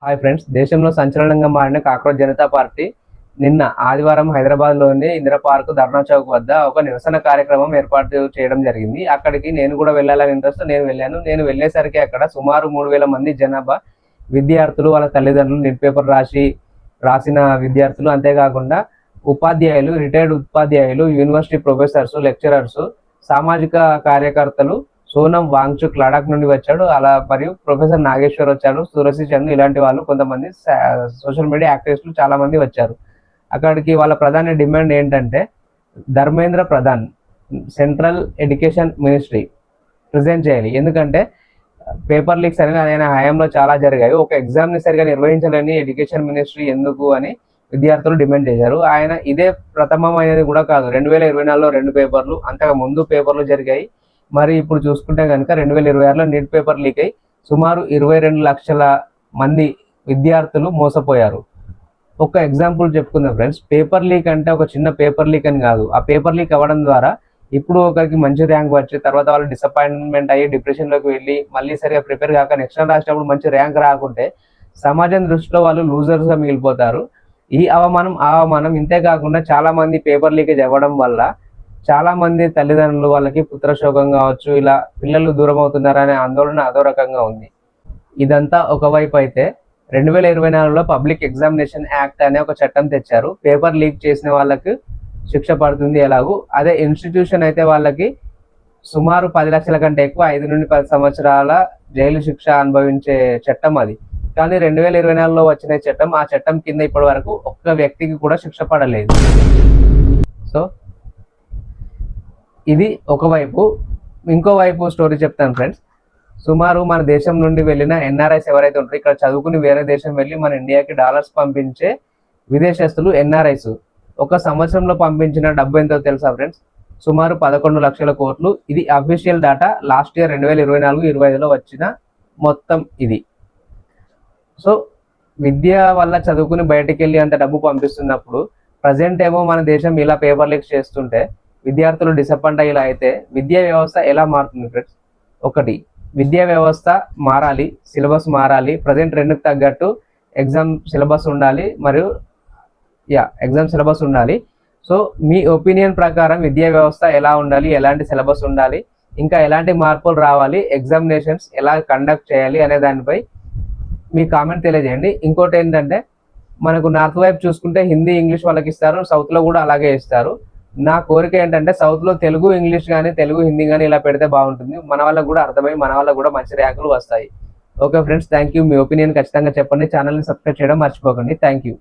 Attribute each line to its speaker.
Speaker 1: Hi friends, దేశంలో సంచలనంగా మారిన కాక్రోచ్ జనతా పార్టీ నిన్న ఆదివారం హైదరాబాద్లోని ఇందిరా పార్క్ ధర్నా చౌక్ వద్ద ఒక నిరసన కార్యక్రమం ఏర్పాటు చేయడం జరిగింది. అక్కడికి నేను కూడా వెళ్ళాలని ఇంట్రెస్ట్ నేను వెళ్ళాను. నేను వెళ్ళేసరికి అక్కడ సుమారు 3000 మంది జనాభా విద్యార్థులు, వాళ్ళ తల్లిదండ్రులు, నీట్ పేపర్ రాసిన విద్యార్థులు, అంతేకాకుండా ఉపాధ్యాయులు, రిటైర్డ్ ఉపాధ్యాయులు, యూనివర్సిటీ ప్రొఫెసర్స్, లెక్చరర్స్, సామాజిక కార్యకర్తలు, సోనం వాంగ్చుక్ లడాక్ నుండి వచ్చాడు. అలా మరియు ప్రొఫెసర్ నాగేశ్వర్ వచ్చాడు, సురసి చంద్, ఇలాంటి వాళ్ళు కొంతమంది సోషల్ మీడియా యాక్టివిస్టులు చాలా మంది వచ్చారు. అక్కడికి వాళ్ళ ప్రధాన డిమాండ్ ఏంటంటే Dharmendra Pradhan central education ministry resign చేయాలి. ఎందుకంటే పేపర్ లీక్స్ అనేవి ఆయన హయాంలో చాలా జరిగాయి. ఒక ఎగ్జామ్ని సరిగా నిర్వహించాలని ఎడ్యుకేషన్ మినిస్ట్రీ ఎందుకు అని విద్యార్థులు డిమాండ్ చేశారు. ఆయన ఇదే ప్రథమమైనది కూడా కాదు. 2024లో 2 పేపర్లు, అంతకు ముందు పేపర్లు జరిగాయి. మరి ఇప్పుడు చూసుకుంటే కనుక 2026లో నీట్ పేపర్ లీక్ అయి సుమారు 22 లక్షల మంది విద్యార్థులు మోసపోయారు. ఒక ఎగ్జాంపుల్ చెప్పుకుందాం ఫ్రెండ్స్. పేపర్ లీక్ అంటే ఒక చిన్న పేపర్ లీక్ అని కాదు. ఆ పేపర్ లీక్ అవ్వడం ద్వారా ఇప్పుడు ఒకరికి మంచి ర్యాంక్ వచ్చి తర్వాత వాళ్ళు డిసప్పాయింట్మెంట్ అయ్యి డిప్రెషన్లోకి వెళ్ళి మళ్ళీ సరిగా ప్రిపేర్ కాక నెక్స్ట్ టైం రాసినప్పుడు మంచి ర్యాంక్ రాకుంటే సమాజం దృష్టిలో వాళ్ళు లూజర్స్గా మిగిలిపోతారు. ఈ అవమానం ఇంతే కాకుండా చాలా మంది పేపర్ లీకేజ్ అవ్వడం వల్ల చాలా మంది తల్లిదండ్రులు వాళ్ళకి పుత్రశోకం కావచ్చు, ఇలా పిల్లలు దూరం అవుతున్నారనే ఆందోళన అదో రకంగా ఉంది. ఇదంతా ఒకవైపు అయితే 2024లో పబ్లిక్ ఎగ్జామినేషన్ యాక్ట్ అనే ఒక చట్టం తెచ్చారు. పేపర్ లీక్ చేసిన వాళ్ళకి శిక్ష పడుతుంది ఎలాగూ. అదే ఇన్స్టిట్యూషన్ అయితే వాళ్ళకి సుమారు 10 లక్షల కంటే ఎక్కువ 5 నుండి 10 సంవత్సరాల జైలు శిక్ష అనుభవించే చట్టం అది. కానీ 2024లో వచ్చిన చట్టం, ఆ చట్టం కింద ఇప్పటి వరకు ఒక్క వ్యక్తికి కూడా శిక్ష పడలేదు. సో ఇది ఒకవైపు. ఇంకోవైపు స్టోరీ చెప్తాను ఫ్రెండ్స్. సుమారు మన దేశం నుండి వెళ్ళిన ఎన్ఆర్ఐస్ ఎవరైతే ఉంటారో, ఇక్కడ చదువుకుని వేరే దేశం వెళ్ళి మన ఇండియాకి డాలర్స్ పంపించే విదేశస్తులు ఎన్ఆర్ఐస్ ఒక సంవత్సరంలో పంపించిన డబ్బు ఎంతో తెలుసా ఫ్రెండ్స్? సుమారు 11 లక్షల కోట్లు. ఇది అఫీషియల్ డేటా. లాస్ట్ ఇయర్ 2024-25లో వచ్చిన మొత్తం ఇది. సో విద్య వల్ల చదువుకుని బయటికి వెళ్ళి అంత డబ్బు పంపిస్తున్నప్పుడు ప్రజెంట్ ఏమో మన దేశం ఇలా పేపర్ లీక్ చేస్తుంటే విద్యార్థులు డిసప్పాయింట్ అయ్యేలా అయితే విద్యా వ్యవస్థ ఎలా మారుతుంది ఫ్రెండ్స్? ఒకటి, విద్యా వ్యవస్థ మారాలి, సిలబస్ మారాలి, ప్రజెంట్ ట్రెండ్కి తగ్గట్టు ఎగ్జామ్ సిలబస్ ఉండాలి. మరియు ఎగ్జామ్ సిలబస్ ఉండాలి. సో మీ ఒపీనియన్ ప్రకారం విద్యా వ్యవస్థ ఎలా ఉండాలి, ఎలాంటి సిలబస్ ఉండాలి, ఇంకా ఎలాంటి మార్పులు రావాలి, ఎగ్జామినేషన్స్ ఎలా కండక్ట్ చేయాలి అనే దానిపై మీ కామెంట్ తెలియజేయండి. ఇంకోటి ఏంటంటే మనకు నార్త్ వైపు చూసుకుంటే హిందీ, ఇంగ్లీష్ వాళ్ళకి ఇస్తారు, సౌత్లో కూడా అలాగే ఇస్తారు. నా కోరిక ఏంటంటే సౌత్లో తెలుగు, ఇంగ్లీష్ కానీ, తెలుగు, హిందీ కానీ ఇలా పెడితే బాగుంటుంది. మన వాళ్ళకు కూడా అర్థమై మన వాళ్ళకు కూడా మంచి ర్యాంకులు వస్తాయి. Okay friends, thank you. Me opinion ఖచ్చితంగా చెప్పండి. ఛానల్ని సబ్స్క్రైబ్ చేయడం మర్చిపోకండి. Thank you.